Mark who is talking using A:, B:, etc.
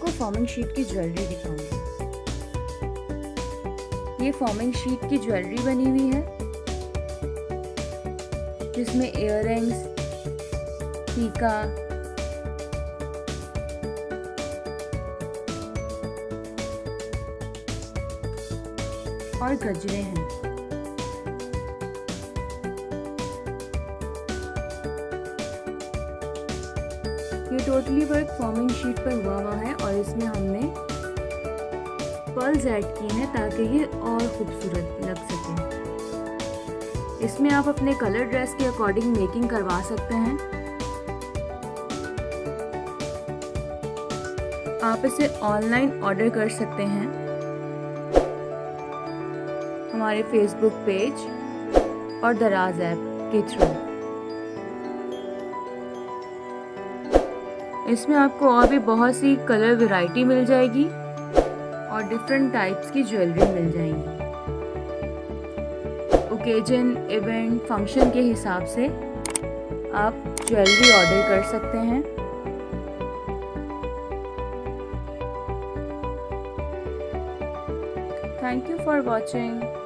A: आपको forming sheet की jewellery दिखाऊंगी। ये फॉर्मिंग शीट की ज्वेलरी बनी हुई है जिसमें इयररिंग्स, टीका, और गजरे हैं। ये टोटली वर्क फॉर्मिंग शीट पर हुआ है और इसमें हमने पर्ल्स ऐड की हैं ताकि ये और खूबसूरत लग सके। इसमें आप अपने कलर ड्रेस के अकॉर्डिंग मेकिंग करवा सकते हैं। आप इसे ऑनलाइन ऑर्डर कर सकते हैं हमारे फेसबुक पेज और दराज ऐप के थ्रू। इसमें आपको और भी बहुत सी कलर वैरायटी मिल जाएगी और डिफरेंट टाइप्स की ज्वेलरी मिल जाएंगी। ओकेजन, इवेंट, फंक्शन के हिसाब से आप ज्वेलरी ऑर्डर कर सकते हैं। Thank you for watching.